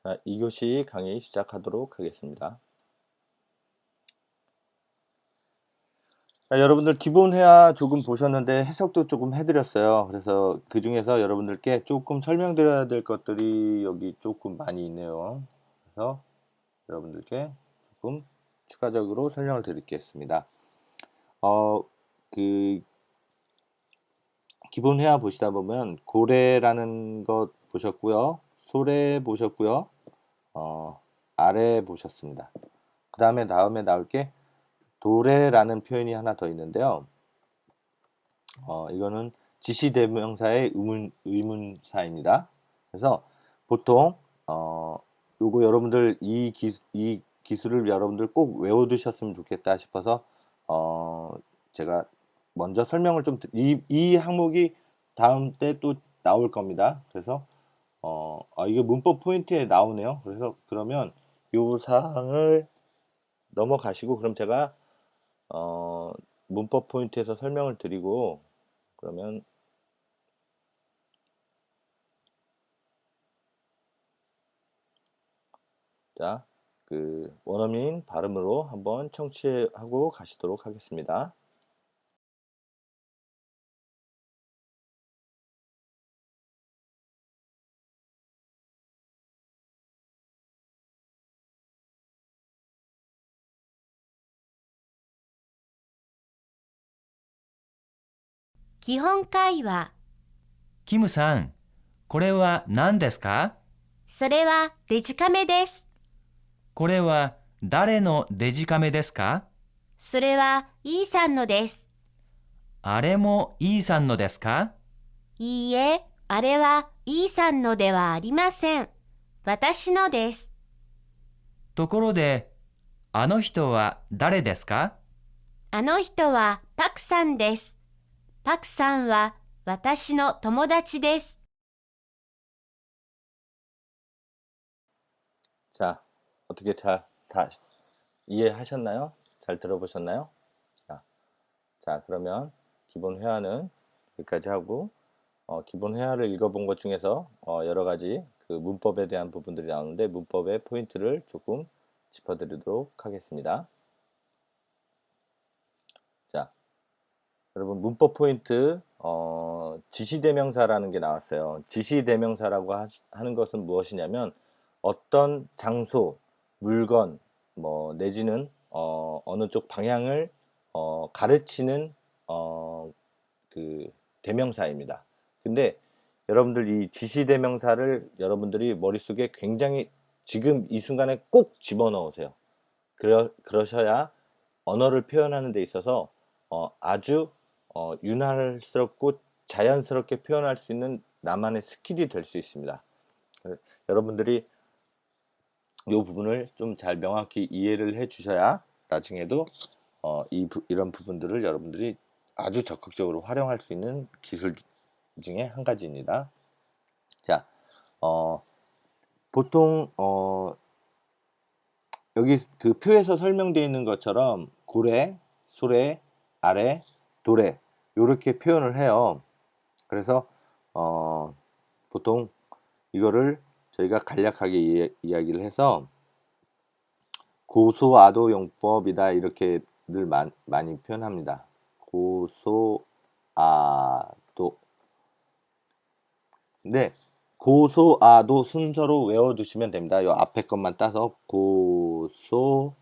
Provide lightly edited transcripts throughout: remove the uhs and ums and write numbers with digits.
자, 2교시 강의 시작하도록 하겠습니다. 자, 여러분들 기본 회화 조금 보셨는데 해석도 조금 해드렸어요. 그래서 그 중에서 여러분들께 조금 설명드려야 될 것들이 여기 조금 많이 있네요. 그래서 여러분들께 조금 추가적으로 설명을 드리겠습니다. 그 기본 회화 보시다 보면 고래라는 것 보셨고요. 소래 보셨고요. 아래 보셨습니다. 그 다음에 나올 게 도래라는 표현이 하나 더 있는데요. 이거는 지시대명사의 의문사입니다. 그래서 보통 요거 여러분들 이 기술을 여러분들 꼭 외워두셨으면 좋겠다 싶어서 제가 먼저 설명을 좀 이 항목이 다음 때 또 나올 겁니다. 그래서 이게 문법 포인트에 나오네요. 그래서 그러면 요 사항을 넘어가시고 그럼 제가 문법 포인트에서 설명을 드리고 그러면 자, 그 원어민 발음으로 한번 청취하고 가시도록 하겠습니다.基本会話。キムさん、これは何ですか？それはデジカメです。これは誰のデジカメですか？それは E さんのです。あれも E さんのですか？いいえ、あれは E さんのではありません。私のです。ところで、あの人は誰ですか？あの人はパクさんです。パクさんは私の友達です。 자, 어떻게 다 이해하셨나요? 잘 들어보셨나요? 자, 그러면 기본 회화는 여기까지 하고 기본 회화를 읽어본 것 중에서 여러 가지 그 문법에 대한 부분들이 나오는데 문법의 포인트를 조금 짚어드리도록 하겠습니다. 자, 여러분 문법 포인트 지시대명사라는 게 나왔어요. 지시대명사라고 하는 것은 무엇이냐면 어떤 장소, 물건, 뭐 내지는 어느 쪽 방향을 가르치는 그 대명사입니다. 근데 여러분들 이 지시대명사를 여러분들이 머릿속에 굉장히 지금 이 순간에 꼭 집어넣으세요. 그러셔야 언어를 표현하는 데 있어서 아주 윤활스럽고 자연스럽게 표현할 수 있는 나만의 스킬이 될 수 있습니다. 여러분들이 이 부분을 좀 잘 명확히 이해를 해 주셔야 나중에도 이런 부분들을 여러분들이 아주 적극적으로 활용할 수 있는 기술 중에 한 가지입니다. 자, 보통 여기 그 표에서 설명되어 있는 것처럼 고래, 소래, 아래, 도래 이렇게 표현을 해요. 그래서 보통 이거를 저희가 간략하게 이야기를 해서 고소아도 용법이다 이렇게 늘 많이 표현합니다. 고소아도. 근데 고소아도 순서로 외워두시면 됩니다. 요 앞에 것만 따서 고소아도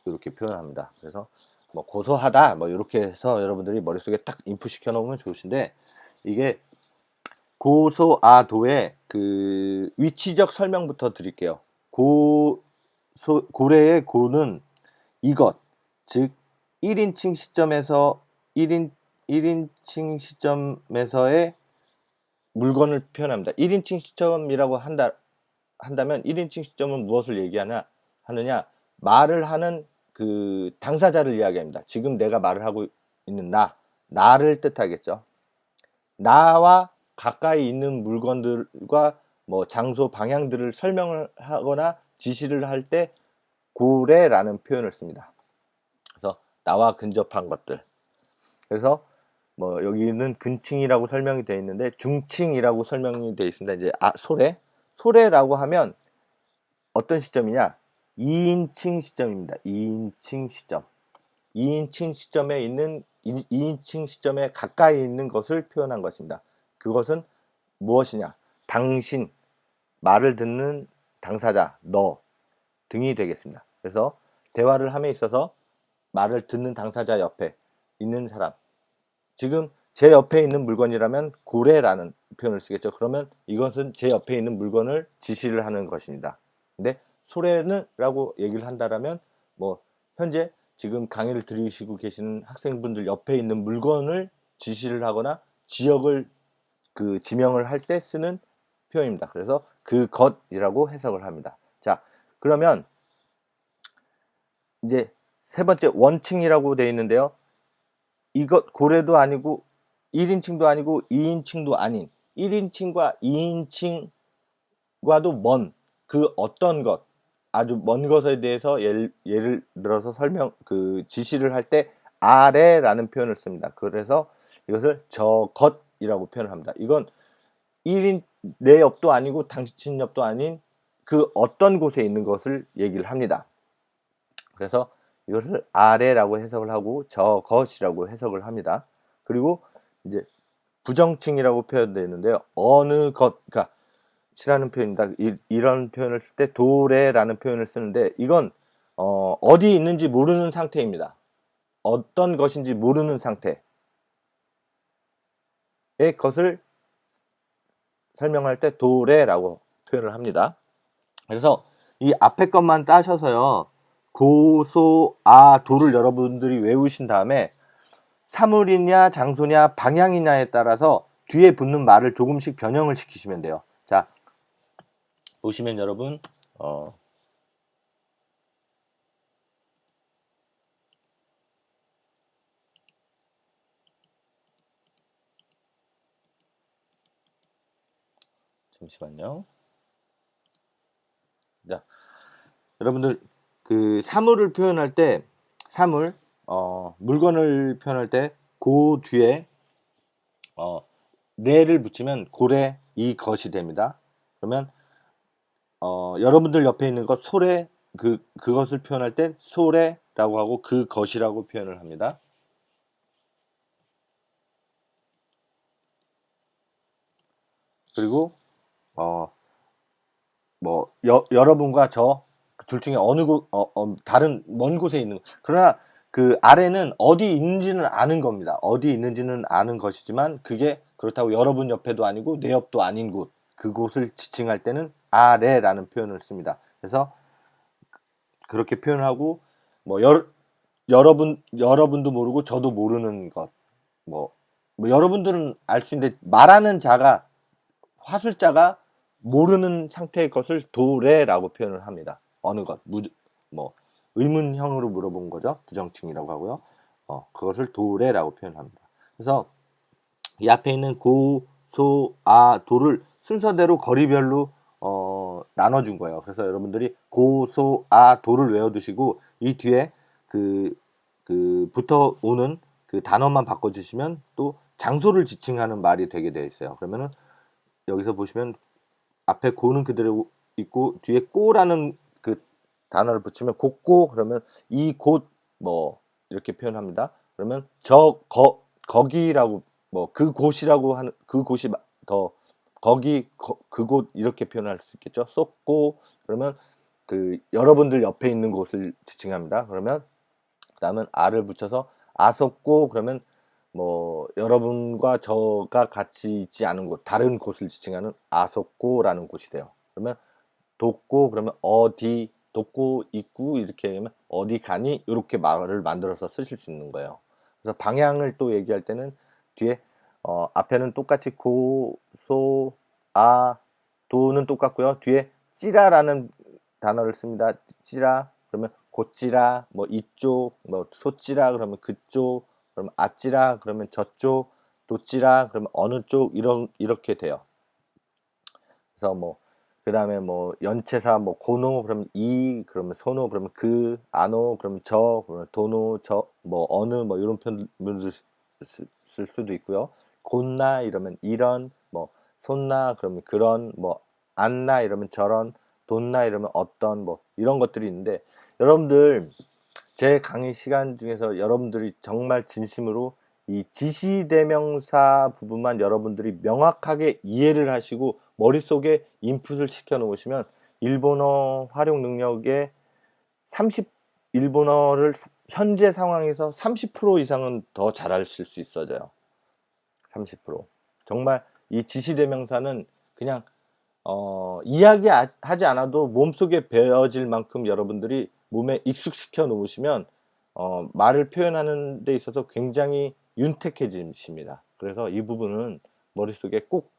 이렇게 표현합니다. 그래서 뭐 고소하다 뭐 이렇게 해서 여러분들이 머릿속에 딱 인풋 시켜 놓으면 좋으신데 이게 고소아도의 그 위치적 설명부터 드릴게요. 고래의 고는 이것, 즉 1인칭 시점에서 1인칭 시점에서의 물건을 표현합니다. 1인칭 시점이라고 한다면 1인칭 시점은 무엇을 하느냐? 말을 하는 그 당사자를 이야기합니다. 지금 내가 말을 하고 있는 나를 뜻하겠죠. 나와 가까이 있는 물건들과 뭐 장소, 방향들을 설명을 하거나 지시를 할 때 고래라는 표현을 씁니다. 그래서 나와 근접한 것들. 그래서 뭐 여기는 근칭이라고 설명이 되어 있는데 중칭이라고 설명이 되어 있습니다. 이제 소래. 소래라고 하면 어떤 시점이냐? 2인칭 시점입니다. 2인칭 시점. 2인칭 시점에 있는 2인칭 시점에 가까이 있는 것을 표현한 것입니다. 그것은 무엇이냐? 당신, 말을 듣는 당사자, 너 등이 되겠습니다. 그래서 대화를 함에 있어서 말을 듣는 당사자 옆에 있는 사람. 지금 제 옆에 있는 물건이라면 고래라는 표현을 쓰겠죠. 그러면 이것은 제 옆에 있는 물건을 지시를 하는 것입니다. 근데 소래는 라고 얘기를 한다라면 뭐 현재 지금 강의를 들으시고 계시는 학생분들 옆에 있는 물건을 지시를 하거나 지역을 지명을 할 때 쓰는 표현입니다. 그래서 그것이라고 해석을 합니다. 자, 그러면 이제 세 번째 원칭이라고 되어 있는데요. 이것 고래도 아니고 1인칭도 아니고 2인칭도 아닌 1인칭과 2인칭과도 먼 그 어떤 것, 아주 먼 것에 대해서 예를 들어서 지시를 할 때 아래라는 표현을 씁니다. 그래서 이것을 저것이라고 표현을 합니다. 이건 1인 내 옆도 아니고 당신 옆도 아닌 그 어떤 곳에 있는 것을 얘기를 합니다. 그래서 이것을 아래라고 해석을 하고 저것이라고 해석을 합니다. 그리고 이제 부정칭이라고 표현되어 있는데요. 어느 것가 이라는 표현입니다. 이런 표현을 쓸 때 도래라는 표현을 쓰는데 이건 어디 있는지 모르는 상태입니다. 어떤 것인지 모르는 상태의 것을 설명할 때 도래라고 표현을 합니다. 그래서 이 앞에 것만 따셔서요. 고, 소, 아, 도를 여러분들이 외우신 다음에 사물이냐 장소냐 방향이냐에 따라서 뒤에 붙는 말을 조금씩 변형을 시키시면 돼요. 자, 보시면 여러분 잠시만요. 자, 여러분들 사물을 표현할 때 물건을 표현할 때 그 뒤에 레를 붙이면 고래 이것이 됩니다. 그러면 여러분들 옆에 있는 것 소래 그것을 표현할 때 소래라고 하고 그것이라고 표현을 합니다. 그리고 여러분과 저 둘 중에 어느 다른 먼 곳에 있는 그러나 그 아래는 어디 있는지는 아는 겁니다. 어디 있는지는 아는 것이지만 그게 그렇다고 여러분 옆에도 아니고 내 옆도 아닌 곳 그곳을 지칭할 때는 아래라는 표현을 씁니다. 그래서 그렇게 표현하고 뭐 여러분도 모르고 저도 모르는 것 뭐 여러분들은 알 수 있는데 말하는 자가 화술자가 모르는 상태의 것을 도래라고 표현을 합니다. 어느 것, 뭐 의문형으로 물어본 거죠. 부정칭이라고 하고요. 그것을 도래라고 표현합니다. 그래서 이 앞에 있는 고, 소, 아, 도를 순서대로 거리별로 나눠준 거예요. 그래서 여러분들이 고, 소, 아, 도를 외워두시고 이 뒤에 붙어 오는 그 단어만 바꿔주시면 또 장소를 지칭하는 말이 되게 되어 있어요. 그러면은 여기서 보시면 앞에 고는 그대로 있고 뒤에 꼬라는 그 단어를 붙이면 곧고 그러면 이 곳 뭐 이렇게 표현합니다. 그러면 거기라고 뭐 그곳이라고 하는 그곳이 더 거기 그곳 이렇게 표현할 수 있겠죠. 쏟고 그러면 여러분들 옆에 있는 곳을 지칭합니다. 그러면 그다음은 아를 붙여서 아쏟고 그러면 뭐 여러분과 저가 같이 있지 않은 곳 다른 곳을 지칭하는 아속고라는 곳이 돼요. 그러면 돕고 그러면 어디 돕고 있고 이렇게 하면 어디 가니 이렇게 말을 만들어서 쓰실 수 있는 거예요. 그래서 방향을 또 얘기할 때는 뒤에 앞에는 똑같이 고, 소, 아, 도는 똑같고요. 뒤에 찌라라는 단어를 씁니다. 찌라 그러면 곧찌라 뭐 이쪽 뭐 소찌라 그러면 그쪽 그러면 아찌라 그러면 저쪽 도찌라 그러면 어느 쪽 이렇게 돼요. 그래서 뭐 그다음에 뭐 연체사 뭐 고노 그러면 이 그러면 소노 그러면 그 아노 그러면 저 그러면 도노 저 뭐 어느 뭐 이런 표현을 쓸 수도 있고요. 곤나 이러면 이런 뭐 손나 그러면 그런 뭐 안나 이러면 저런, 돈나 이러면 어떤, 뭐 이런 것들이 있는데, 여러분들 제 강의 시간 중에서 여러분들이 정말 진심으로 이 지시대명사 부분만 여러분들이 명확하게 이해를 하시고 머릿속에 인풋을 시켜 놓으시면 일본어 활용 능력의 30, 일본어를 현재 상황에서 30% 이상은 더 잘하실 수 있어져요. 30%. 정말 이 지시대명사는 그냥 이야기하지 않아도 몸속에 배어질 만큼 여러분들이 몸에 익숙시켜 놓으시면 말을 표현하는 데 있어서 굉장히 윤택해지십니다. 그래서 이 부분은 머릿속에 꼭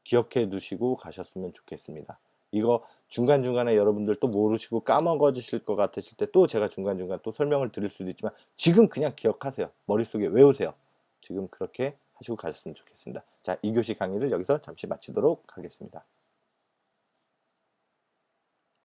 기억해 두시고 가셨으면 좋겠습니다. 이거 중간중간에 여러분들 또 모르시고 까먹어지실 것 같으실 때 또 제가 중간중간 또 설명을 드릴 수도 있지만 지금 그냥 기억하세요. 머릿속에 외우세요. 지금 그렇게 하시고 가셨으면 좋겠습니다. 자, 2교시 강의를 여기서 잠시 마치도록 하겠습니다.